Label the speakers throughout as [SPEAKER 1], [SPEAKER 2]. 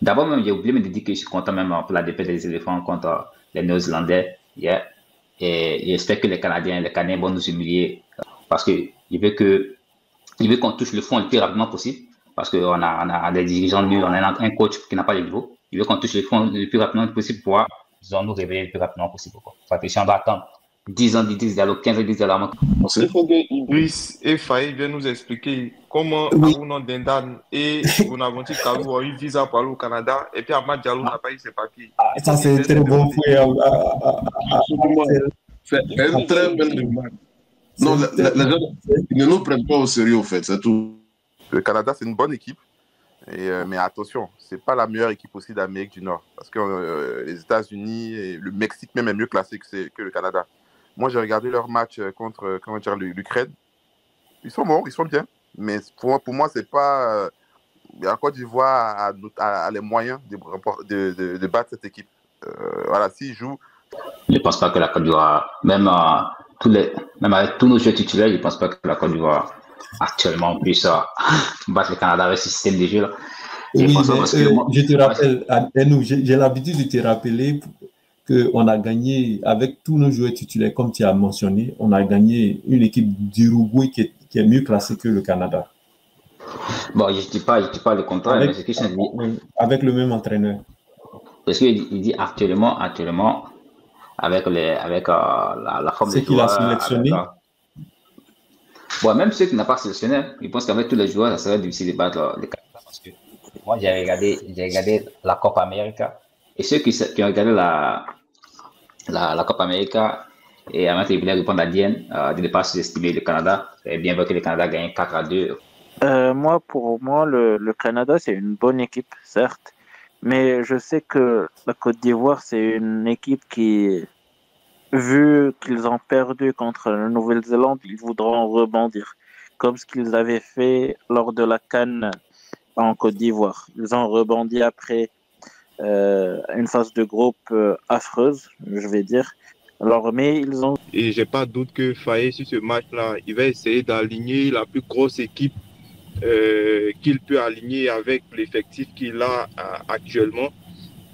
[SPEAKER 1] D'abord, même, j'ai oublié de dire que je suis content même pour la défaite des éléphants contre les Néo-Zélandais hier. Et j'espère que les Canadiens vont nous humilier parce que il veut qu'on touche le fond le plus rapidement possible parce qu'on a des dirigeants nuls, on a un coach qui n'a pas le niveau. Il veut qu'on touche le fond le plus rapidement possible pour pouvoir, disons, nous réveiller le plus rapidement possible. Parce que si on doit attendre 10 ans, 10 dialogues, 15 ans, 10 dialogues,
[SPEAKER 2] Il faut que Idriss et Faye viennent nous expliquer comment
[SPEAKER 3] Oui,
[SPEAKER 2] Aruna Dendan et Bonaventure Kalou ont eu visa pour aller au Canada et puis Ahmad Diallo n'a pas eu ses papiers. Il faut
[SPEAKER 3] ça
[SPEAKER 2] qu'ils
[SPEAKER 3] c'est
[SPEAKER 2] viennent
[SPEAKER 3] très
[SPEAKER 2] nous
[SPEAKER 3] bon
[SPEAKER 2] demander.
[SPEAKER 3] frère.
[SPEAKER 4] Absolument. C'est une très belle remarque. Non, les gens ils ne nous prennent pas au sérieux, au fait, c'est tout.
[SPEAKER 5] Le Canada, c'est une bonne équipe. Mais attention, c'est pas la meilleure équipe aussi d'Amérique du Nord. Parce que les États-Unis et le Mexique même est mieux classé que le Canada. Moi, j'ai regardé leur match contre l'Ukraine. Ils sont bons, ils sont bien. Mais pour moi, c'est pas. La Côte d'Ivoire a les moyens de battre cette équipe. Voilà, s'ils jouent.
[SPEAKER 1] je ne pense pas que la Côte d'Ivoire, même avec tous nos jeux titulaires, je ne pense pas que la Côte d'Ivoire actuellement puisse battre le Canada avec ce système de jeu là.
[SPEAKER 3] Oui, mais je te rappelle, j'ai l'habitude de te rappeler qu'on a gagné avec tous nos joueurs titulaires, comme tu as mentionné, on a gagné une équipe d'Uruguay qui est mieux classée que le Canada.
[SPEAKER 1] Bon, je ne dis pas le contraire, mais ce que je dis.
[SPEAKER 3] Avec le même entraîneur.
[SPEAKER 1] Parce qu'il dit actuellement, avec la forme
[SPEAKER 3] des joueurs. C'est qu'il a sélectionné.
[SPEAKER 1] Bon, même ceux qui n'ont pas sélectionné, je pense qu'avec tous les joueurs, ça serait difficile de battre les Canada. Parce que moi, j'ai regardé la Copa América. Et ceux qui ont regardé la Copa América, et avant qu'ils voulaient répondre à Diane, de ne pas sous-estimer le Canada, et bien vu que le Canada gagne 4-2.
[SPEAKER 6] Pour moi, le Canada, c'est une bonne équipe, certes. Mais je sais que la Côte d'Ivoire, c'est une équipe qui, vu qu'ils ont perdu contre la Nouvelle-Zélande, ils voudront rebondir. Comme ce qu'ils avaient fait lors de la CAN en Côte d'Ivoire. Ils ont rebondi après une phase de groupe affreuse, je vais dire. Alors, mais ils ont...
[SPEAKER 2] Et j'ai pas de doute que Faye, sur ce match-là, il va essayer d'aligner la plus grosse équipe qu'il peut aligner avec l'effectif qu'il a actuellement.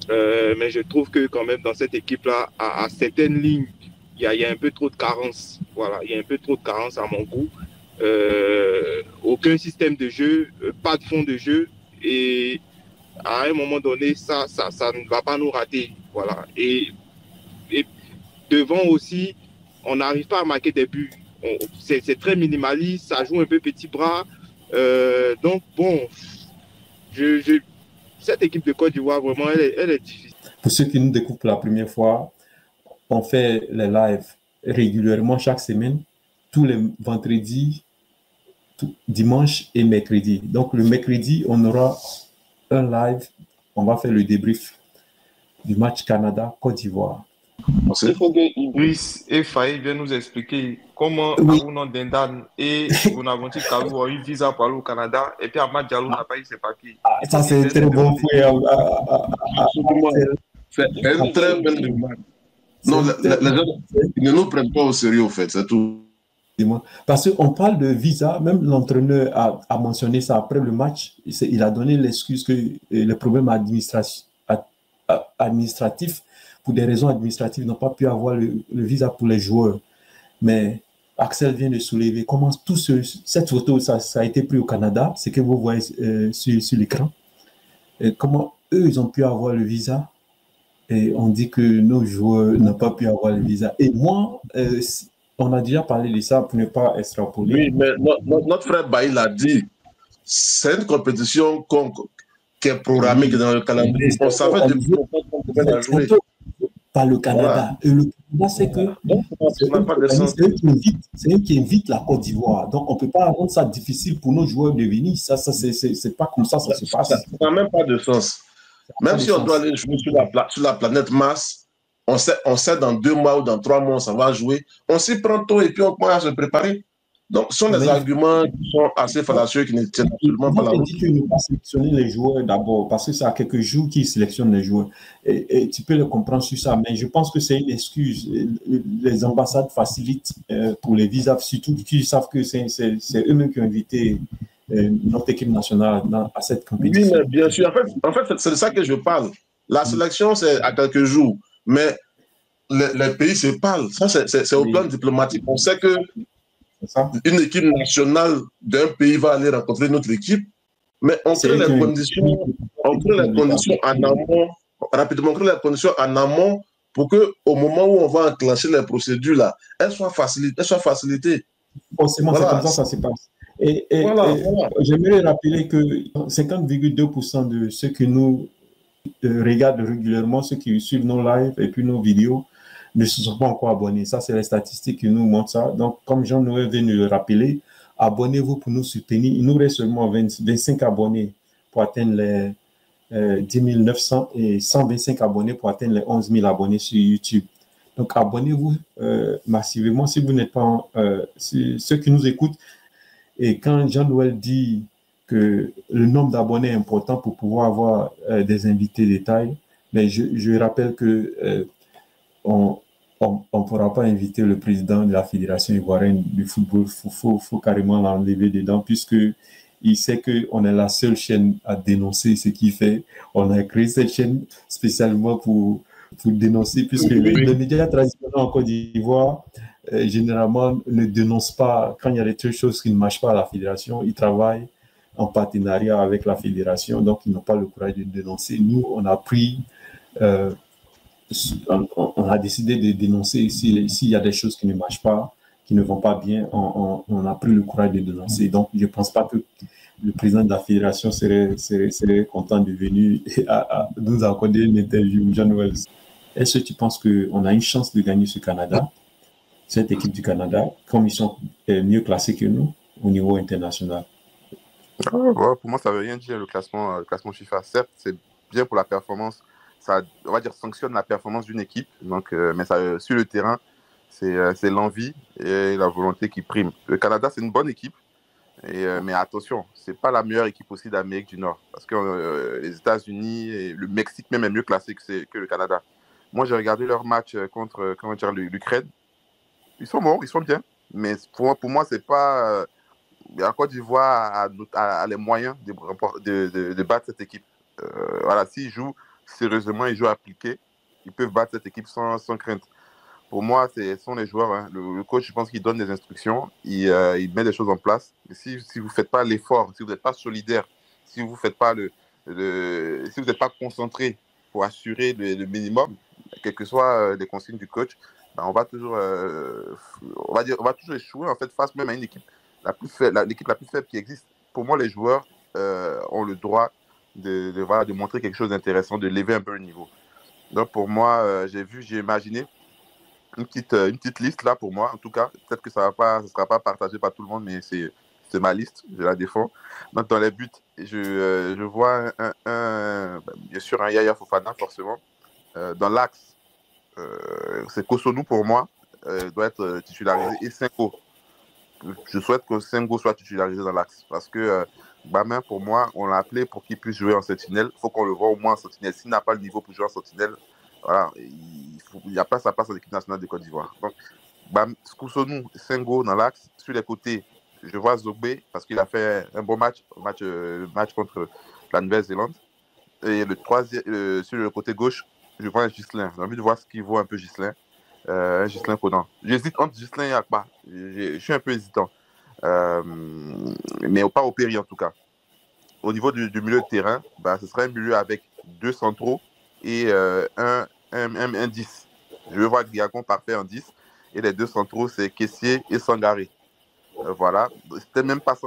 [SPEAKER 2] Mais je trouve que quand même dans cette équipe-là, à certaines lignes, il y a un peu trop de carence. Voilà, il y a un peu trop de carence à mon goût. Aucun système de jeu, pas de fond de jeu. Et à un moment donné, ça ne va pas nous rater. Voilà. Et devant aussi, on n'arrive pas à marquer des buts. C'est très minimaliste, ça joue un peu petit bras. Donc bon, cette équipe de Côte d'Ivoire, vraiment, elle est difficile.
[SPEAKER 3] Pour ceux qui nous découvrent pour la première fois, on fait les lives régulièrement chaque semaine, tous les vendredis, dimanche et mercredi. Donc le mercredi, on aura un live, on va faire le débrief du match Canada-Côte d'Ivoire.
[SPEAKER 2] Il faut que Idriss et Faye viennent nous expliquer comment Aruna Dendan et Bonaventure Kalou ont eu visa pour aller au Canada et puis Ahmad Diallo n'a pas eu ses papiers.
[SPEAKER 3] Ça c'est très bon frère.
[SPEAKER 4] C'est une très belle remarque. Non, les gens ils ne nous prennent pas au sérieux, au fait, c'est tout.
[SPEAKER 3] Parce qu'on parle de visa, même l'entraîneur a mentionné ça après le match. Il a donné l'excuse que le problème administratif, pour des raisons administratives, n'ont pas pu avoir le visa pour les joueurs. Mais Axel vient de soulever comment cette photo, ça a été pris au Canada, c'est que vous voyez sur l'écran. Et comment eux, ils ont pu avoir le visa. Et on dit que nos joueurs n'ont pas pu avoir le visa. Et moi, on a déjà parlé de ça pour ne pas extrapoler.
[SPEAKER 4] Oui, mais notre frère Bailly l'a dit. C'est une compétition qui est programmée dans le calendrier. On savait depuis longtemps qu'on pouvait la jouer.
[SPEAKER 3] Par le Canada. Voilà. Et le Canada, c'est que c'est eux qui invitent la Côte d'Ivoire. Donc, on ne peut pas rendre ça difficile pour nos joueurs de venir. Ça c'est pas comme ça se passe.
[SPEAKER 4] Ça n'a même pas de sens. Même si on doit aller jouer sur la planète Mars, on sait dans 2 mois ou dans 3 mois, ça va jouer. On s'y prend tôt et puis on commence à se préparer. Donc, ce sont des arguments qui sont assez fallacieux qui ne tiennent absolument pas la route.
[SPEAKER 3] On dit que ne pas sélectionner les joueurs d'abord, parce que ça a quelques jours qu'ils sélectionnent les joueurs. Et tu peux le comprendre sur ça, mais je pense que c'est une excuse. Les ambassades facilitent pour les visas, surtout qu'ils savent que c'est eux-mêmes qui ont invité notre équipe nationale à cette compétition.
[SPEAKER 4] Oui, mais bien sûr. En fait c'est de ça que je parle. La sélection, c'est à quelques jours. Mais les pays se parlent. Ça, c'est au plan diplomatique. On sait que une équipe nationale d'un pays va aller rencontrer notre équipe, mais on crée les conditions en amont, rapidement, on crée les conditions en amont pour qu'au moment où on va enclencher les procédures, là, elles soient facilitées.
[SPEAKER 3] Forcément, voilà. C'est comme ça que ça se passe. Et j'aimerais rappeler que 50,2% de ceux qui nous regardent régulièrement, ceux qui suivent nos lives et puis nos vidéos, ne se sont pas encore abonnés. Ça, c'est les statistiques qui nous montrent ça. Donc, comme Jean-Noël vient de le rappeler, abonnez-vous pour nous soutenir. Il nous reste seulement 25 abonnés pour atteindre les 10 900 et 125 abonnés pour atteindre les 11 000 abonnés sur YouTube. Donc, abonnez-vous massivement si vous n'êtes pas... ceux qui nous écoutent, et quand Jean-Noël dit que le nombre d'abonnés est important pour pouvoir avoir des invités de taille, mais je rappelle que on ne pourra pas inviter le président de la Fédération ivoirienne du football. Il faut carrément l'enlever dedans, puisqu'il sait qu'on est la seule chaîne à dénoncer ce qu'il fait. On a créé cette chaîne spécialement pour dénoncer, puisque les médias traditionnels en Côte d'Ivoire, généralement, ne dénoncent pas quand il y a des choses qui ne marchent pas à la Fédération. Ils travaillent en partenariat avec la Fédération, donc ils n'ont pas le courage de dénoncer. Nous, on a décidé de dénoncer s'il y a des choses qui ne marchent pas, qui ne vont pas bien, on a pris le courage de dénoncer. Donc, je ne pense pas que le président de la Fédération serait content de venir nous accorder une interview. Jean-Noël, est-ce que tu penses qu'on a une chance de gagner ce Canada, cette équipe du Canada, comme ils sont mieux classés que nous au niveau international?
[SPEAKER 5] Pour moi, ça ne veut rien dire le classement FIFA. Certes, c'est bien pour la performance. Ça, on va dire, sanctionne la performance d'une équipe. Donc, mais ça, sur le terrain, c'est l'envie et la volonté qui prime. Le Canada, c'est une bonne équipe. Mais attention, ce n'est pas la meilleure équipe aussi d'Amérique du Nord. Parce que les États-Unis et le Mexique même est mieux classé que le Canada. Moi, j'ai regardé leur match contre l'Ukraine. Ils sont bons, ils sont bien. Mais pour moi, c'est pas... la Côte d'Ivoire a les moyens de battre cette équipe. Voilà, s'ils jouent sérieusement, ils jouent appliqués, ils peuvent battre cette équipe sans crainte. Pour moi, ce sont les joueurs. Hein. Le coach, je pense qu'il donne des instructions, il met des choses en place. Et si vous ne faites pas l'effort, si vous n'êtes pas solidaire, si vous n'êtes pas concentré pour assurer le minimum, quelles que soient les consignes du coach, ben on va toujours échouer en fait face même à une équipe l'équipe la plus faible qui existe. Pour moi, les joueurs ont le droit de montrer quelque chose d'intéressant, de lever un peu le niveau. Donc pour moi, j'ai imaginé une petite liste là pour moi, en tout cas. Peut-être que ça ne sera pas partagé par tout le monde, mais c'est ma liste, je la défends. Donc dans les buts, je vois bien sûr un Yaya Fofana, forcément. Dans l'axe, c'est Kosonou pour moi, doit être titularisé, et Senko. Je souhaite que Sengo soit titularisé dans l'axe parce que Bamin, pour moi, on l'a appelé pour qu'il puisse jouer en sentinelle. Il faut qu'on le voit au moins en sentinelle. S'il n'a pas le niveau pour jouer en sentinelle, voilà, il n'y a pas sa place en équipe nationale de Côte d'Ivoire. Donc, Kosonou, Sengo dans l'axe. Sur les côtés, je vois Zogbe parce qu'il a fait un bon match contre la Nouvelle-Zélande. Et le troisième, sur le côté gauche, je vois un Ghislain. J'ai envie de voir ce qu'il vaut un peu Ghislain. Ghislain Conan. J'hésite entre Ghislain et Akpa. Je suis un peu hésitant. Mais pas au péri en tout cas. Au niveau du milieu de terrain, ce serait un milieu avec 2 centraux et un 10. Je veux voir Diagon parfait en 10. Et les 2 centraux, c'est Kessié et Sangaré. Voilà. C'était même pas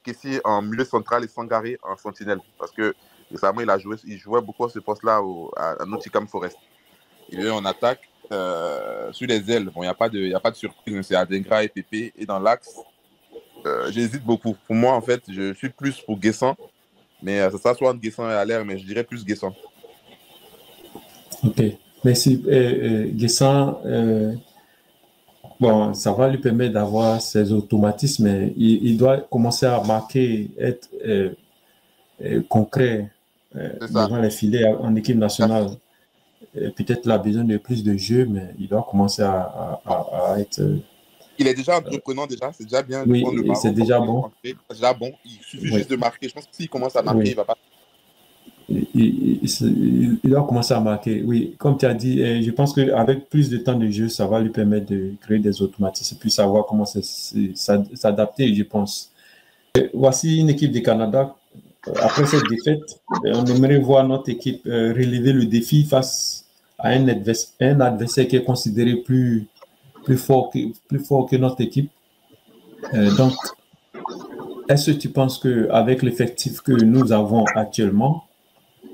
[SPEAKER 5] Kessié en milieu central et Sangaré en sentinelle. Parce que récemment, il jouait beaucoup à ce poste-là à Nottingham Forest. Et en attaque, sur les ailes, bon, il n'y a pas de surprise, c'est Adengra et Pépé. Et dans l'axe, j'hésite beaucoup. Pour moi, en fait, je suis plus pour Guessant, mais ça sera soit Guessant et Allaire, mais je dirais plus Guessant.
[SPEAKER 3] Ok, merci. Guessant, bon, ça va lui permettre d'avoir ses automatismes, mais il doit commencer à marquer, être concret devant les filets en équipe nationale. Peut-être qu'il a besoin de plus de jeu, mais il doit commencer à être
[SPEAKER 5] Il est déjà entreprenant déjà, c'est déjà bien.
[SPEAKER 3] Oui, c'est déjà bon.
[SPEAKER 5] C'est déjà bon. Il suffit juste de marquer. Je pense que s'il commence à marquer,
[SPEAKER 3] Oui.
[SPEAKER 5] il va pas.
[SPEAKER 3] Il doit commencer à marquer. Oui, comme tu as dit, je pense qu'avec plus de temps de jeu, ça va lui permettre de créer des automatismes et puis savoir comment s'adapter, je pense. Voici une équipe du Canada. Après cette défaite, on aimerait voir notre équipe relever le défi face à un adversaire qui est considéré plus fort que notre équipe. Donc, est-ce que tu penses qu'avec l'effectif que nous avons actuellement,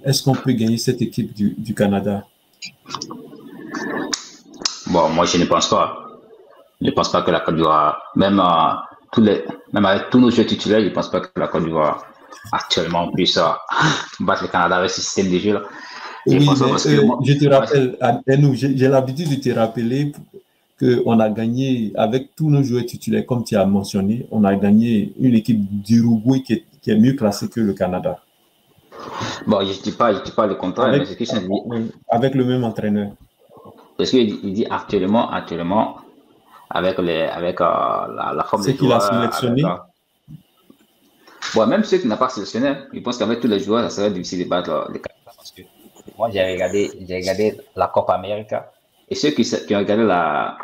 [SPEAKER 3] est-ce qu'on peut gagner cette équipe du Canada?
[SPEAKER 1] Bon, moi, je ne pense pas. Je ne pense pas que la Côte d'Ivoire, même avec tous nos jeux titulaires, je ne pense pas que la Côte d'Ivoire actuellement puisse battre le Canada avec ce système de jeu là.
[SPEAKER 3] Oui, mais je te rappelle, j'ai l'habitude de te rappeler qu'on a gagné avec tous nos joueurs titulaires, comme tu as mentionné, on a gagné une équipe d'Uruguay qui est mieux classée que le Canada.
[SPEAKER 1] Bon, je ne dis pas le contraire, mais ce que je dis.
[SPEAKER 3] Avec le même entraîneur.
[SPEAKER 1] Parce qu'il dit actuellement, avec la forme
[SPEAKER 3] des joueurs. C'est qu'il a sélectionné.
[SPEAKER 1] Bon, même ceux qui n'ont pas sélectionné, je pense qu'avec tous les joueurs, ça serait difficile de battre les Canada. Parce que moi, j'ai regardé la Copa América. Et ceux qui ont regardé la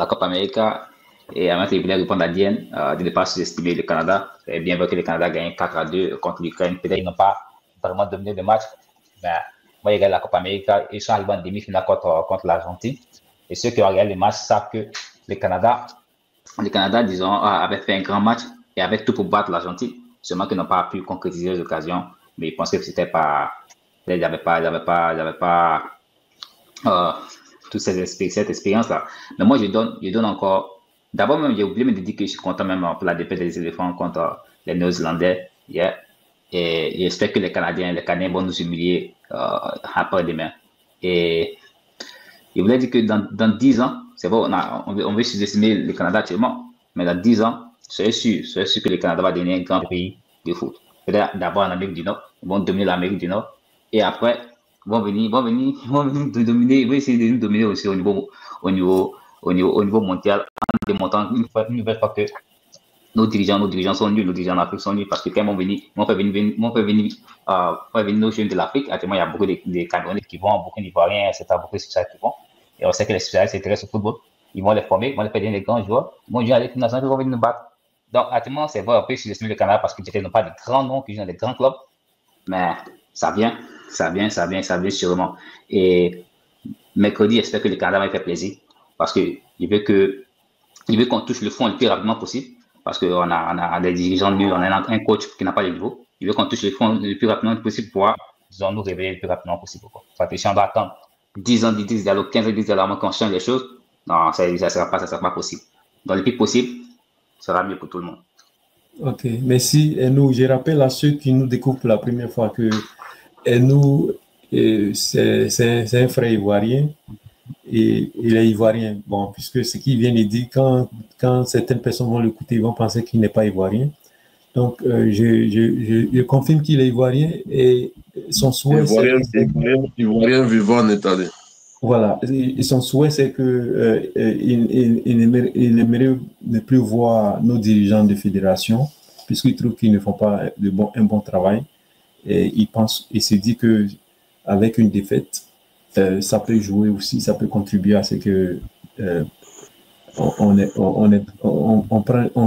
[SPEAKER 1] Copa América, et avant qu'ils voulaient répondre à Diane, de ne pas sous-estimer le Canada. Et bien vrai que le Canada a gagné 4-2 contre l'Ukraine. Peut-être qu'ils n'ont pas vraiment dominé le match. Mais moi, j'ai regardé la Copa América. Ils sont arrivés en demi-finale contre l'Argentine. Et ceux qui ont regardé le match savent que le Canada, disons, avait fait un grand match et avait tout pour battre l'Argentine. Seulement qu'ils n'ont pas pu concrétiser les occasions. Mais ils pensaient que c'était pas. Il n'y avait pas toute cette expérience-là. Mais moi, je donne encore. D'abord, même, j'ai oublié de dire que je suis content même pour la défaite des éléphants contre les Néo-Zélandais. Yeah. Et j'espère que les Canadiens vont nous humilier après-demain. Et je voulais dire que dans 10 ans, c'est vrai, on veut sous-estimer le Canada actuellement, mais dans 10 ans, c'est sûr que le Canada va devenir un grand pays de foot. Peut-être d'abord en Amérique du Nord, ils vont dominer l'Amérique du Nord. Et après, ils vont venir dominer, ils vont essayer de nous dominer aussi au niveau mondial, en démontrant une nouvelle fois que nos dirigeants sont nuls, nos dirigeants en Afrique sont nuls, parce que quand ils vont faire venir nos jeunes de l'Afrique, actuellement, il y a beaucoup de Camerounais qui vont, beaucoup d'Ivoiriens, etc., beaucoup de Suisse qui vont. Et on sait que les Suisse s'intéressent au football. Ils vont les former, ils vont les faire devenir des grands joueurs. Ils vont jouer à l'équipe nationale, ils vont venir nous battre. Donc, actuellement, c'est vrai, on peut sous-estimer le Canada parce qu'ils n'ont pas de grands noms qui jouent dans des grands clubs, mais ça vient sûrement. Et mercredi, j'espère que le Canada va faire plaisir parce qu'il veut qu'on touche le fond le plus rapidement possible parce qu'on a des dirigeants nuls, on a un coach qui n'a pas le niveau. Il veut qu'on touche le fond le plus rapidement possible pour pouvoir, disons, nous réveiller le plus rapidement possible. Parce que si on doit attendre 10 ans, 10 dialogues, 15 ans, 10 dialogues avant qu'on change les choses, non, ça ne sera pas possible. Donc, le plus possible, ça sera mieux pour tout le monde.
[SPEAKER 3] Ok, merci. Et nous, je rappelle à ceux qui nous découvrent pour la première fois que nous, c'est un frère ivoirien et il est ivoirien. Bon, puisque ce qu'il vient de dire, quand certaines personnes vont l'écouter, ils vont penser qu'il n'est pas ivoirien. Donc, je confirme qu'il est ivoirien et son souhait,
[SPEAKER 4] ivoirien vivant en Italie.
[SPEAKER 3] Voilà, et son souhait, c'est que il aimerait ne plus voir nos dirigeants de fédération, puisqu'il trouve qu'ils ne font pas un bon travail. Et il se dit que avec une défaite, ça peut jouer aussi, ça peut contribuer à ce que on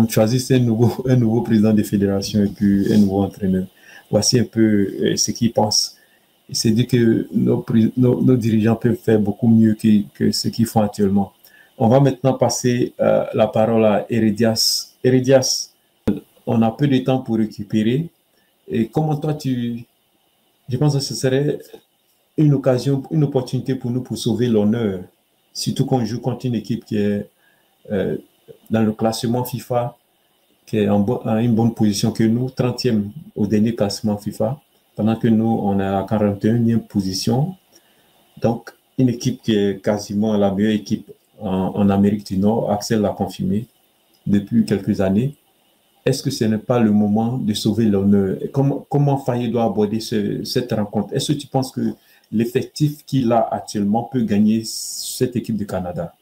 [SPEAKER 3] choisisse un nouveau président de fédération et puis un nouveau entraîneur. Voici un peu ce qu'il pense. Il s'est dit que nos dirigeants peuvent faire beaucoup mieux que ce qu'ils font actuellement. On va maintenant passer la parole à Heredias. Heredias, on a peu de temps pour récupérer. Et comment toi, je pense que ce serait une occasion, une opportunité pour nous pour sauver l'honneur, surtout qu'on joue contre une équipe qui est dans le classement FIFA, qui est en une bonne position que nous, 30e au dernier classement FIFA, pendant que nous, on est à la 41e position. Donc, une équipe qui est quasiment la meilleure équipe en Amérique du Nord, Axel l'a confirmé depuis quelques années. Est-ce que ce n'est pas le moment de sauver l'honneur? Comment Fayet doit aborder cette rencontre? Est-ce que tu penses que l'effectif qu'il a actuellement peut gagner cette équipe du Canada?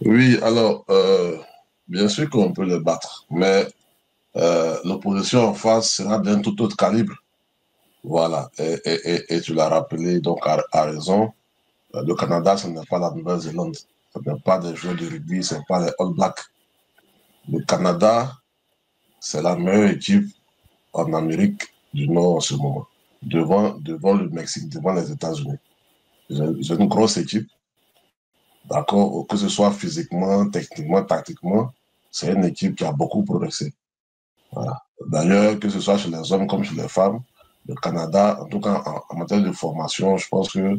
[SPEAKER 4] Oui, alors, bien sûr qu'on peut les battre, mais l'opposition en face sera d'un tout autre calibre. Voilà, et tu l'as rappelé donc à raison, le Canada, ce n'est pas la Nouvelle-Zélande, ce n'est pas des joueurs de rugby, ce n'est pas les All Blacks. Le Canada, c'est la meilleure équipe en Amérique du Nord en ce moment, devant le Mexique, devant les États-Unis. C'est une grosse équipe, d'accord, que ce soit physiquement, techniquement, tactiquement, c'est une équipe qui a beaucoup progressé. Voilà. D'ailleurs, que ce soit chez les hommes comme chez les femmes, le Canada, en tout cas en matière de formation, je pense que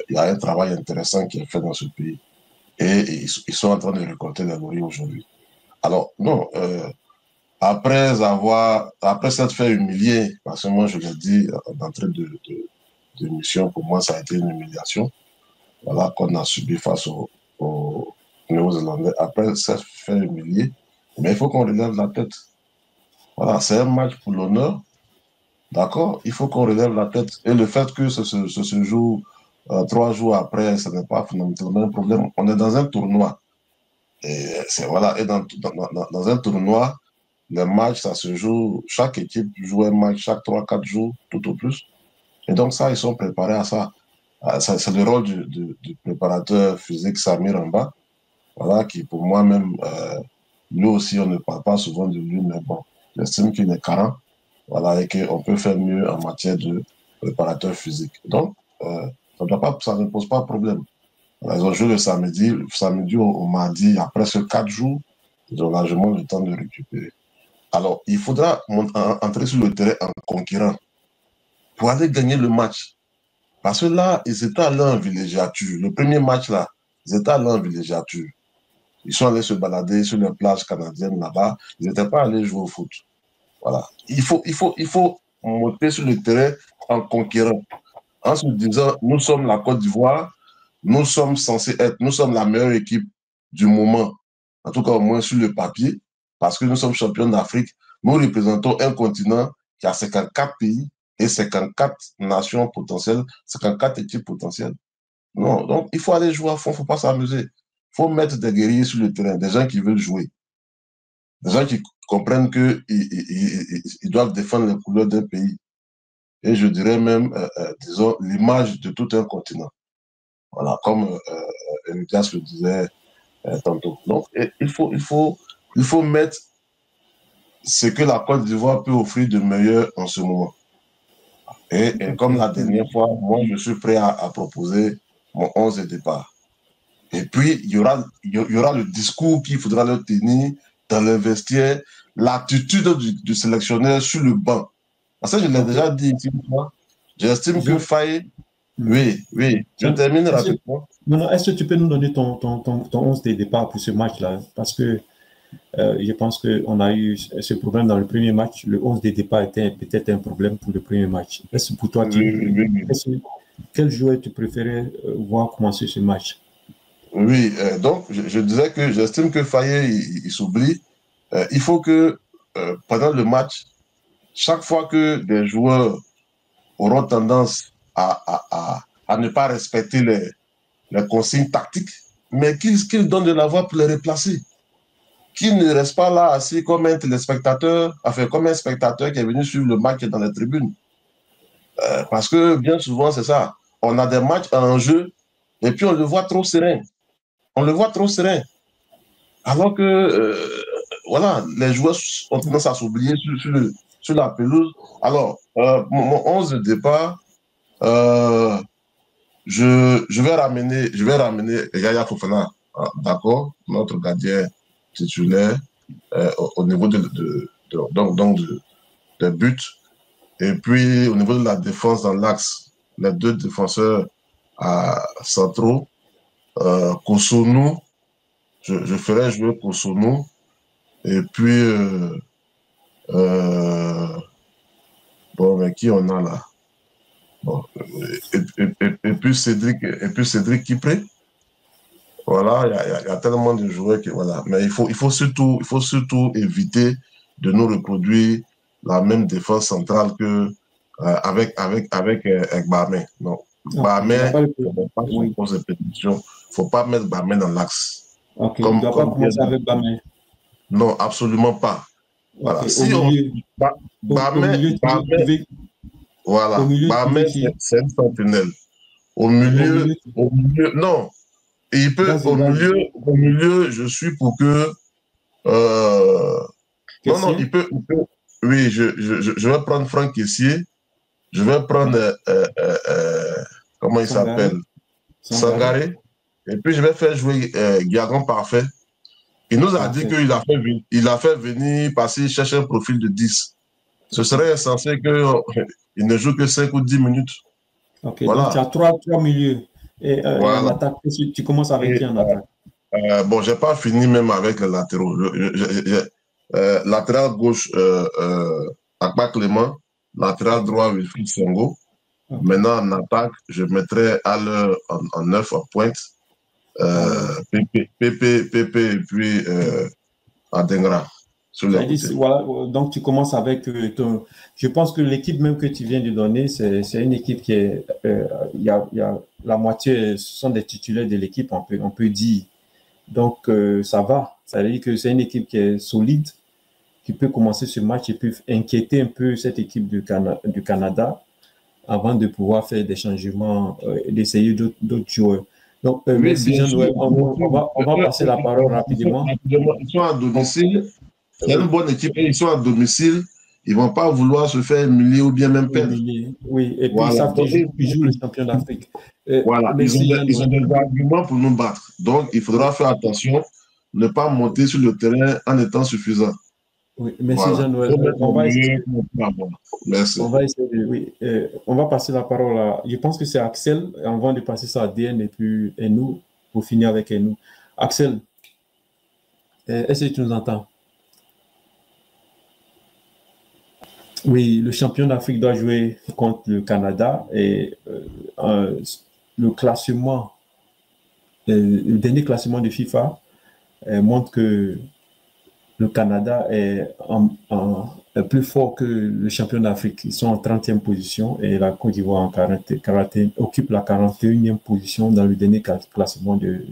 [SPEAKER 4] il y a un travail intéressant qui est fait dans ce pays. Et ils sont en train de récolter les lauriers aujourd'hui. Alors, non, après s'être fait humilier, parce que moi je l'ai dit d'entrée de mission, pour moi ça a été une humiliation, voilà, qu'on a subi face aux Néo-Zélandais. Après s'être fait humilier, mais il faut qu'on relève la tête. Voilà, c'est un match pour l'honneur, d'accord? Il faut qu'on relève la tête. Et le fait que ce se joue 3 jours après, ce n'est pas fondamentalement un problème. On est dans un tournoi. Et voilà, et dans un tournoi, les matchs, ça se joue, chaque équipe joue un match chaque 3-4 jours, tout au plus. Et donc ça, ils sont préparés à ça. C'est le rôle du préparateur physique Samir Amba, voilà, qui pour moi-même, lui aussi, on ne parle pas souvent de lui, mais bon, j'estime qu'il est carré, voilà, et qu'on peut faire mieux en matière de préparateur physique. Donc, ça ne pose pas de problème. Voilà, ils ont joué le samedi au mardi, il y a presque 4 jours, ils ont largement le temps de récupérer. Alors, il faudra entrer sur le terrain en conquérant pour aller gagner le match. Parce que là, ils étaient allés en villégiature. Le premier match, là, ils étaient allés en villégiature. Ils sont allés se balader sur les plages canadiennes là-bas. Ils n'étaient pas allés jouer au foot. Voilà. Il faut monter sur le terrain en conquérant. En se disant, nous sommes la Côte d'Ivoire, nous sommes la meilleure équipe du moment. En tout cas, au moins sur le papier. Parce que nous sommes champions d'Afrique, nous représentons un continent qui a 54 pays et 54 nations potentielles, 54 équipes potentielles. Non, donc il faut aller jouer à fond, il ne faut pas s'amuser. Il faut mettre des guerriers sur le terrain, des gens qui veulent jouer, des gens qui comprennent qu'ils doivent défendre les couleurs d'un pays. Et je dirais même, disons, l'image de tout un continent. Voilà, comme Elias le disait tantôt. Donc, il faut mettre ce que la Côte d'Ivoire peut offrir de meilleur en ce moment. Et comme la dernière fois, moi, je suis prêt à proposer mon 11 de départ. Et puis, il y aura le discours qu'il faudra leur tenir dans le vestiaire, l'attitude du sélectionneur sur le banc. Parce que je l'ai déjà dit ici une fois, j'estime que Faye... Oui, je termine rapidement.
[SPEAKER 3] Non, est-ce que tu peux nous donner ton 11 de départ pour ce match-là? Parce que je pense qu'on a eu ce problème dans le premier match. Le 11 de départ était peut-être un problème pour le premier match. Est-ce que pour toi, quel joueur tu préférais voir commencer ce match?
[SPEAKER 4] Oui, donc je disais que j'estime que Faye, il s'oublie. Il faut que pendant le match, chaque fois que des joueurs auront tendance à ne pas respecter les consignes tactiques, mais qu'ils donnent de la voix pour les replacer. Qu'ils ne restent pas là assis comme un téléspectateur, enfin comme un spectateur qui est venu suivre le match dans les tribunes. Parce que bien souvent, c'est ça. On a des matchs en jeu et puis on le voit trop serein. Alors que, voilà, les joueurs ont tendance à s'oublier sur la pelouse. Alors, mon 11 de départ, je vais ramener Yaya Fofana, d'accord, notre gardien titulaire, au niveau de buts. Et puis, au niveau de la défense dans l'axe, les 2 défenseurs centraux, Kosonou, je ferai jouer Kosonou. Et puis, bon, mais qui on a là? Bon, et puis Cédric Kipré. Voilà, il y a tellement de joueurs que voilà. Mais il faut surtout éviter de nous reproduire la même défense centrale que avec Gbamé. Non, Gbamé, pas son poste de pétition faut pas mettre Bamé dans l'axe.
[SPEAKER 3] Ok, il ne doit pas commencer avec Bamé.
[SPEAKER 4] Non, absolument pas. Voilà.
[SPEAKER 3] Okay.
[SPEAKER 4] Si
[SPEAKER 3] au milieu,
[SPEAKER 4] Bamé, voilà.
[SPEAKER 3] Au milieu,
[SPEAKER 4] Bamé, c'est une sentinelle. Au milieu, non. Et il peut, au milieu, je suis pour que. Non, il peut. Oui, je vais prendre Franck Kessié. Je vais prendre. Comment il s'appelle? Sangaré. Et puis, je vais faire jouer Guiagon Parfait. Il nous a dit qu'il a fait venir parce qu'il cherche un profil de 10. Ce serait insensé qu'il ne joue que 5 ou 10 minutes.
[SPEAKER 3] Ok, voilà. Donc tu as trois milieux. Et en attaque, tu commences avec qui en attaque?
[SPEAKER 4] Bon, je n'ai pas fini même avec les latéraux. Latéral gauche, Akpa Clément. Latéral droit, Wilfried Songo. Okay. Maintenant, en attaque, je mettrai Haller en 9 en pointe. Pépé et puis Adengra.
[SPEAKER 3] Voilà, donc tu commences avec ton... Je pense que l'équipe même que tu viens de donner, c'est une équipe qui est... y a la moitié, ce sont des titulaires de l'équipe, on peut dire. Donc ça va. Ça veut dire que c'est une équipe qui est solide, qui peut commencer ce match et peut inquiéter un peu cette équipe du Canada avant de pouvoir faire des changements, d'essayer d'autres joueurs. Donc, merci Jean-Noël. On va passer la parole rapidement.
[SPEAKER 4] Ils sont à domicile. C'est une bonne équipe et ils sont à domicile. Ils ne vont pas vouloir se faire humilier ou bien même perdre.
[SPEAKER 3] Oui, et puis ils savent qu'ils jouent le champion d'Afrique.
[SPEAKER 4] Voilà, ils ont des arguments pour nous battre. Donc, il faudra faire attention, ne pas monter sur le terrain en étant suffisant.
[SPEAKER 3] Oui, merci Jean-Noël.
[SPEAKER 4] Merci.
[SPEAKER 3] On va passer la parole à... Je pense que c'est Axel, avant de passer ça à DN et puis nous, pour finir avec nous. Axel, est-ce que tu nous entends? Oui, le champion d'Afrique doit jouer contre le Canada et le classement, le dernier classement de FIFA montre que le Canada est plus fort que le champion d'Afrique. Ils sont en 30e position et la Côte d'Ivoire occupe la 41e position dans le dernier classement de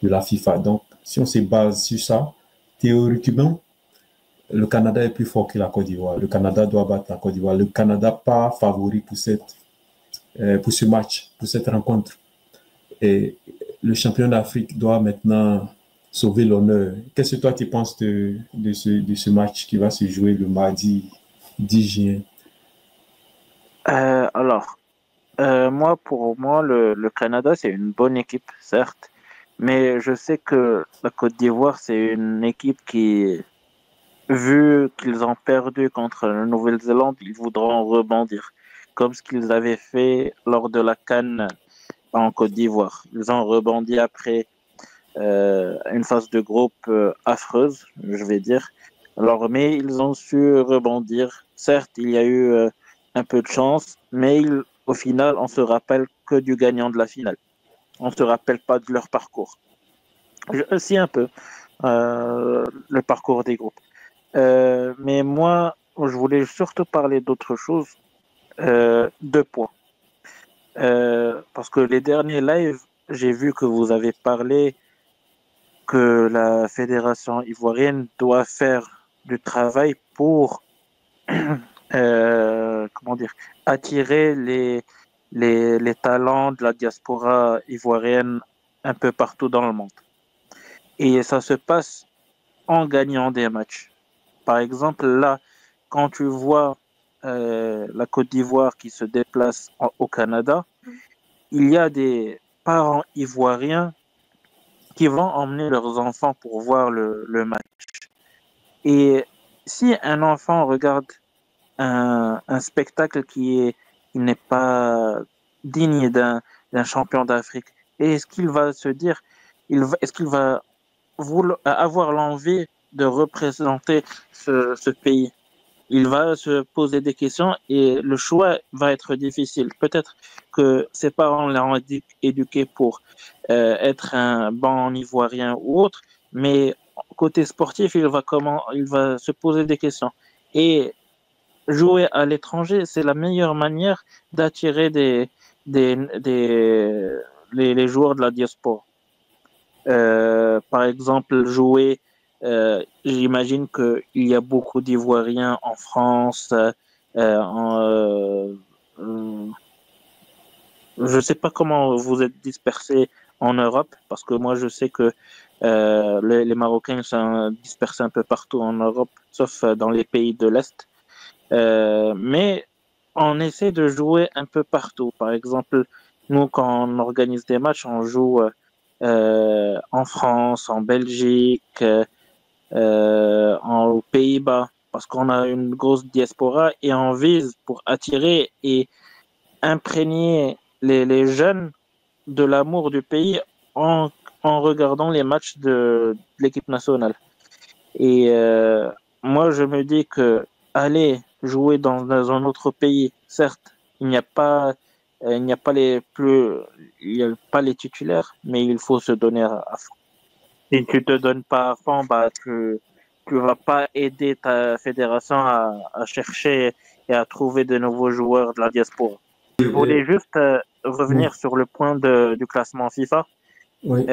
[SPEAKER 3] la FIFA. Donc, si on se base sur ça, théoriquement, le Canada est plus fort que la Côte d'Ivoire. Le Canada doit battre la Côte d'Ivoire. Le Canada pas favori pour ce match, pour cette rencontre. Et le champion d'Afrique doit maintenant sauver l'honneur. Qu'est-ce que toi tu penses de ce match qui va se jouer le mardi 10 juin?
[SPEAKER 6] Moi, pour moi, le Canada, c'est une bonne équipe, certes. Mais je sais que la Côte d'Ivoire, c'est une équipe qui... Vu qu'ils ont perdu contre la Nouvelle-Zélande, ils voudront rebondir, comme ce qu'ils avaient fait lors de la CAN en Côte d'Ivoire. Ils ont rebondi après une phase de groupe affreuse, je vais dire. Alors, mais ils ont su rebondir. Certes, il y a eu un peu de chance, mais au final, on se rappelle que du gagnant de la finale. On ne se rappelle pas de leur parcours. Si un peu, le parcours des groupes. Mais moi, je voulais surtout parler d'autre chose, 2 points. Parce que les derniers lives, j'ai vu que vous avez parlé que la fédération ivoirienne doit faire du travail pour attirer les talents de la diaspora ivoirienne un peu partout dans le monde. Et ça se passe en gagnant des matchs. Par exemple, là, quand tu vois la Côte d'Ivoire qui se déplace au Canada, il y a des parents ivoiriens qui vont emmener leurs enfants pour voir le match. Et si un enfant regarde un spectacle qui n'est pas digne d'un champion d'Afrique, est-ce qu'il va se dire, est-ce qu'il va avoir l'envie de représenter ce pays? Il va se poser des questions et le choix va être difficile. Peut-être que ses parents l'ont éduqué pour être un bon Ivoirien ou autre, mais côté sportif, il va se poser des questions. Et jouer à l'étranger, c'est la meilleure manière d'attirer les joueurs de la diaspora. Par exemple, jouer, j'imagine qu'il y a beaucoup d'Ivoiriens en France, je ne sais pas comment vous êtes dispersés en Europe, parce que moi je sais que les Marocains sont dispersés un peu partout en Europe, sauf dans les pays de l'Est. Mais on essaie de jouer un peu partout. Par exemple, nous, quand on organise des matchs, on joue en France, en Belgique, aux Pays-Bas, parce qu'on a une grosse diaspora et on vise pour attirer et imprégner les jeunes de l'amour du pays en, en regardant les matchs de l'équipe nationale. Et moi, je me dis que aller jouer dans un autre pays, certes, il n'y a pas il y a pas les titulaires, mais il faut se donner à fond. Si tu te donnes pas à fond, bah, tu vas pas aider ta fédération à chercher et à trouver de nouveaux joueurs de la diaspora. Je voulais juste revenir sur le point du classement FIFA.
[SPEAKER 3] Oui.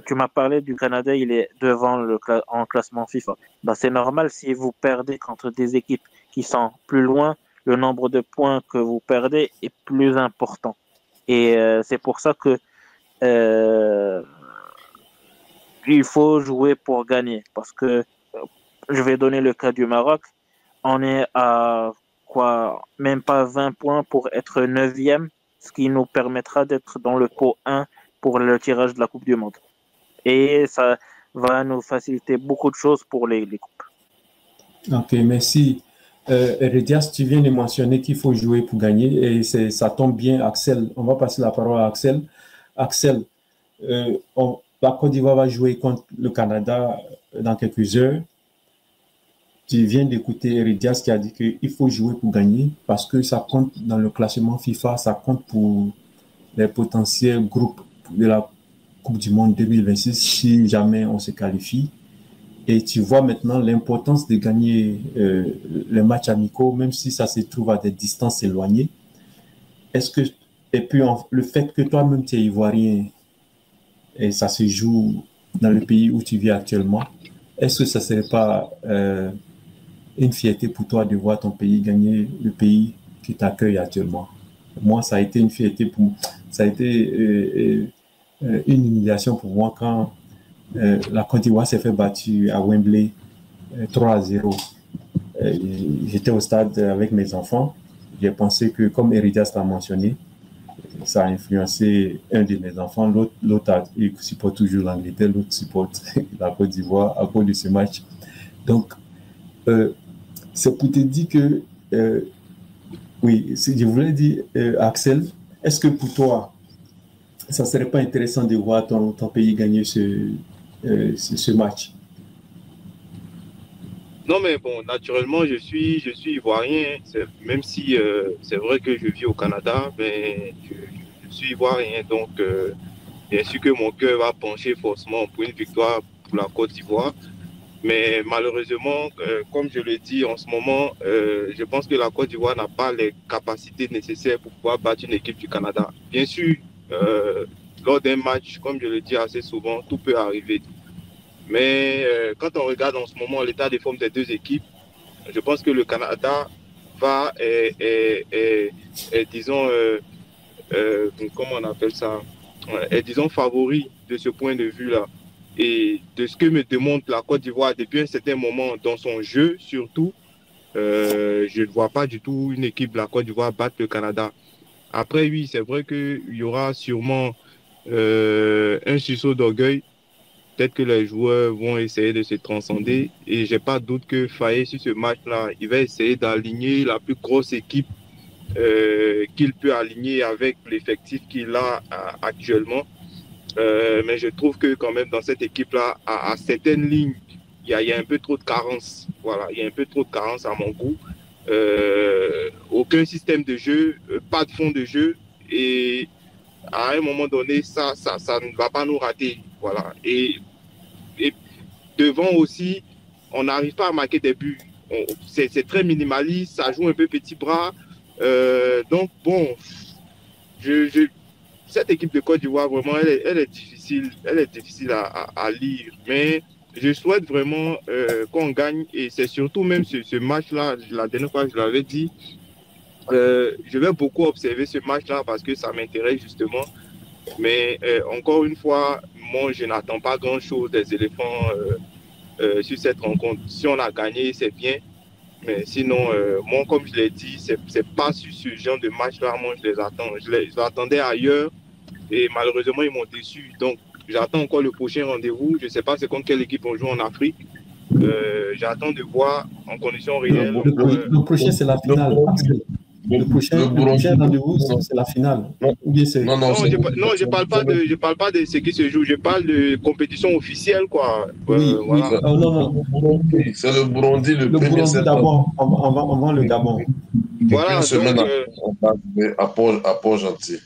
[SPEAKER 6] Tu m'as parlé du Canada, il est devant en classement FIFA. Ben, c'est normal si vous perdez contre des équipes qui sont plus loin, le nombre de points que vous perdez est plus important. Et c'est pour ça que il faut jouer pour gagner. Parce que je vais donner le cas du Maroc. On est à quoi, même pas 20 points pour être 9e, ce qui nous permettra d'être dans le pot 1 pour le tirage de la Coupe du Monde. Et ça va nous faciliter beaucoup de choses pour les coupes.
[SPEAKER 3] Ok, merci. Heredias, tu viens de mentionner qu'il faut jouer pour gagner et ça tombe bien, Axel. On va passer la parole à Axel. Axel, la Côte d'Ivoire va jouer contre le Canada dans quelques heures. Tu viens d'écouter Heredias qui a dit qu'il faut jouer pour gagner parce que ça compte dans le classement FIFA, ça compte pour les potentiels groupes de la Coupe du Monde 2026 si jamais on se qualifie. Et tu vois maintenant l'importance de gagner les matchs amicaux, même si ça se trouve à des distances éloignées. Et puis le fait que toi-même tu es ivoirien et ça se joue dans le pays où tu vis actuellement, est-ce que ça ne serait pas une fierté pour toi de voir ton pays gagner le pays qui t'accueille actuellement? Moi, ça a été une fierté ça a été une humiliation pour moi quand la Côte d'Ivoire s'est fait battre à Wembley 3-0. J'étais au stade avec mes enfants. J'ai pensé que, comme Heredias l'a mentionné, ça a influencé un de mes enfants. L'autre il supporte toujours l'Angleterre, l'autre supporte la Côte d'Ivoire à cause de ce match. Donc, c'est pour te dire que, oui, je voulais dire, Axel, est-ce que pour toi, ça ne serait pas intéressant de voir ton pays gagner ce match?
[SPEAKER 2] Non, mais bon, naturellement, je suis ivoirien. Même si c'est vrai que je vis au Canada, mais je suis ivoirien. Donc, bien sûr que mon cœur va pencher forcément pour une victoire pour la Côte d'Ivoire. Mais malheureusement, comme je le dis en ce moment, je pense que la Côte d'Ivoire n'a pas les capacités nécessaires pour pouvoir battre une équipe du Canada. Bien sûr, lors d'un match, comme je le dis assez souvent, tout peut arriver. Mais quand on regarde en ce moment l'état de forme des deux équipes, je pense que le Canada va, disons, comment on appelle ça, est, disons, favori de ce point de vue-là. Et de ce que me démontre la Côte d'Ivoire depuis un certain moment dans son jeu, surtout, je ne vois pas du tout une équipe de la Côte d'Ivoire battre le Canada. Après, oui, c'est vrai qu'il y aura sûrement un sursaut d'orgueil. Peut-être que les joueurs vont essayer de se transcender. Et je n'ai pas de doute que Faye, sur ce match-là, il va essayer d'aligner la plus grosse équipe qu'il peut aligner avec l'effectif qu'il a actuellement. Mais je trouve que quand même dans cette équipe-là, à certaines lignes, il y a un peu trop de carence. Voilà, il y a un peu trop de carence à mon goût. Aucun système de jeu, pas de fond de jeu. Et à un moment donné, ça ne va pas nous rater. Voilà. Et devant aussi, on n'arrive pas à marquer des buts. C'est très minimaliste, ça joue un peu petit bras. Donc bon, cette équipe de Côte d'Ivoire, vraiment, elle est difficile à lire. Mais je souhaite vraiment qu'on gagne. Et c'est surtout même ce match-là, la dernière fois, je l'avais dit, je vais beaucoup observer ce match-là parce que ça m'intéresse justement. Mais encore une fois, moi, je n'attends pas grand-chose des éléphants sur cette rencontre. Si on a gagné, c'est bien. Mais sinon, moi, comme je l'ai dit, c'est pas sur ce genre de match-là, moi, je les attends. Je les attendais ailleurs et malheureusement, ils m'ont déçu. Donc, j'attends encore le prochain rendez-vous. Je ne sais pas c'est contre quelle équipe on joue en Afrique. J'attends de voir en conditions réelles.
[SPEAKER 3] Le prochain, c'est la finale. Le prochain rendez-vous, c'est la finale.
[SPEAKER 2] Non, je ne parle pas de ce qui se joue. Je parle de compétition officielle, quoi.
[SPEAKER 3] Oui,
[SPEAKER 2] voilà.
[SPEAKER 3] Non.
[SPEAKER 4] C'est le Burundi, le
[SPEAKER 3] Burundi d'abord, avant le Gabon.
[SPEAKER 2] Voilà,
[SPEAKER 4] à Port-Gentil.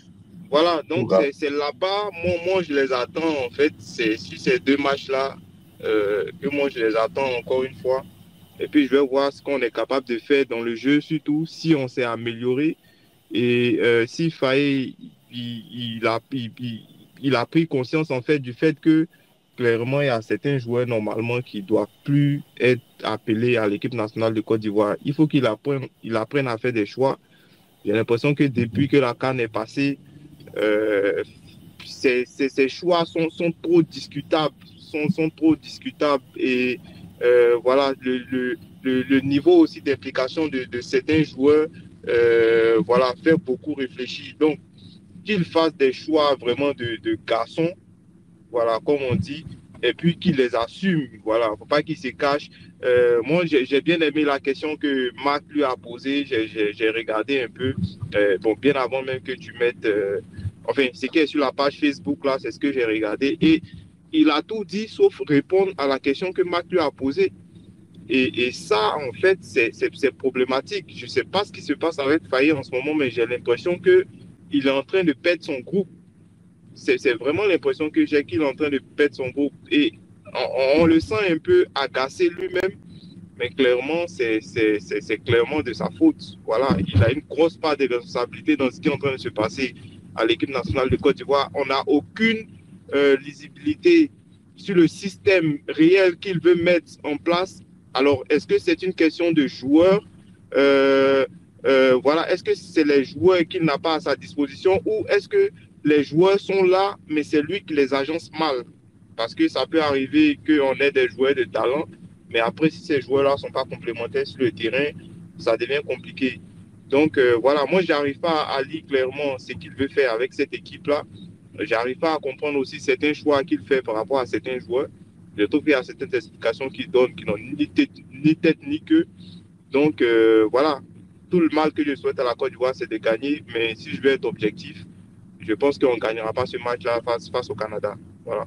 [SPEAKER 2] Voilà, donc c'est là-bas. Moi, je les attends, en fait. C'est sur ces deux matchs-là que moi, je les attends encore une fois. Et puis, je vais voir ce qu'on est capable de faire dans le jeu, surtout si on s'est amélioré. Et si Faye, il a pris conscience, en fait, du fait que, clairement, il y a certains joueurs, normalement, qui ne doivent plus être appelés à l'équipe nationale de Côte d'Ivoire. Il faut qu'il apprenne à faire des choix. J'ai l'impression que depuis que la CAN est passée, ces choix sont trop discutables. Sont trop discutables. Et voilà, le niveau aussi d'implication de certains joueurs fait beaucoup réfléchir. Donc, qu'ils fassent des choix vraiment de garçons, voilà, comme on dit, et puis qu'ils les assument. Voilà, il ne faut pas qu'ils se cachent. Moi, j'ai bien aimé la question que Marc lui a posée. J'ai regardé un peu, bien avant même que tu mettes... ce qui est sur la page Facebook, là, c'est ce que j'ai regardé. Et il a tout dit, sauf répondre à la question que Marc lui a posée. Et ça, en fait, c'est problématique. Je ne sais pas ce qui se passe avec Faye en ce moment, mais j'ai l'impression qu'il est en train de perdre son groupe. C'est vraiment l'impression que j'ai qu'il est en train de perdre son groupe. Et on le sent un peu agacé lui-même, mais clairement, c'est clairement de sa faute. Voilà, il a une grosse part de responsabilité dans ce qui est en train de se passer à l'équipe nationale de Côte d'Ivoire. On n'a aucune lisibilité sur le système réel qu'il veut mettre en place. Alors, est-ce que c'est une question de joueurs est-ce que c'est les joueurs qu'il n'a pas à sa disposition ou est-ce que les joueurs sont là, mais c'est lui qui les agence mal? Parce que ça peut arriver qu'on ait des joueurs de talent, mais après, si ces joueurs-là ne sont pas complémentaires sur le terrain, ça devient compliqué. Donc, moi, je n'arrive pas à lire clairement ce qu'il veut faire avec cette équipe-là. Je n'arrive pas à comprendre aussi certains choix qu'il fait par rapport à certains joueurs. Je trouve qu'il y a certaines explications qu'il donne qui n'ont ni tête ni queue. Donc, tout le mal que je souhaite à la Côte d'Ivoire, c'est de gagner. Mais si je veux être objectif, je pense qu'on ne gagnera pas ce match-là face au Canada. Voilà.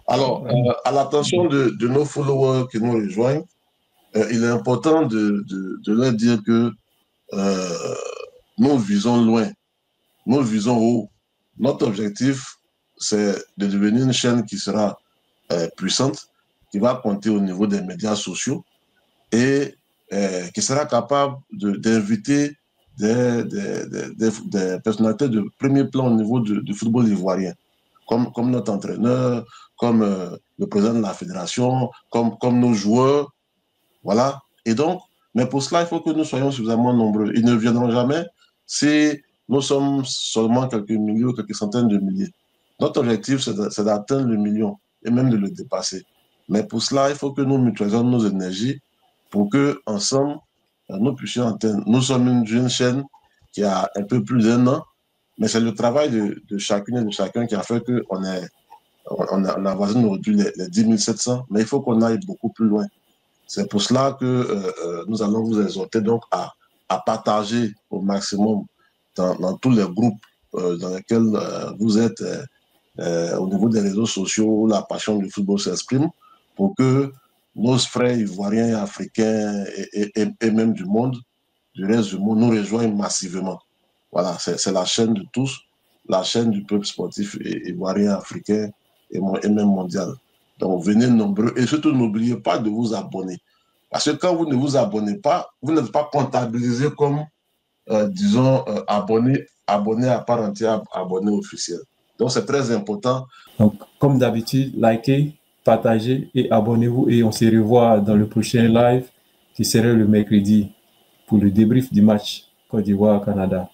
[SPEAKER 4] Alors, à l'attention de nos followers qui nous rejoignent, il est important de leur dire que nous visons loin, nous visons haut. Notre objectif, c'est de devenir une chaîne qui sera puissante, qui va compter au niveau des médias sociaux et qui sera capable d'inviter des personnalités de premier plan au niveau du football ivoirien, comme notre entraîneur, comme le président de la fédération, comme nos joueurs. Voilà. Et donc, mais pour cela, il faut que nous soyons suffisamment nombreux. Ils ne viendront jamais si nous sommes seulement quelques milliers ou quelques centaines de milliers. Notre objectif, c'est d'atteindre le million et même de le dépasser. Mais pour cela, il faut que nous mutualisions nos énergies pour qu'ensemble, nous puissions atteindre. Nous sommes une jeune chaîne qui a un peu plus d'1 an, mais c'est le travail de chacune et de chacun qui a fait qu'on a avoisiné aujourd'hui les 10 700, mais il faut qu'on aille beaucoup plus loin. C'est pour cela que nous allons vous exhorter donc à partager au maximum dans tous les groupes dans lesquels vous êtes au niveau des réseaux sociaux où la passion du football s'exprime pour que nos frères ivoiriens et africains et même du monde, du reste du monde, nous rejoignent massivement. Voilà, c'est la chaîne de tous, la chaîne du peuple sportif ivoirien, africain et même mondial. Donc venez nombreux et surtout n'oubliez pas de vous abonner. Parce que quand vous ne vous abonnez pas, vous n'êtes pas comptabilisé comme, disons, abonné à part entière, abonné officiel. Donc, c'est très important.
[SPEAKER 3] Donc, comme d'habitude, likez, partagez et abonnez-vous. Et on se revoit dans le prochain live qui serait le mercredi pour le débrief du match Côte d'Ivoire-Canada.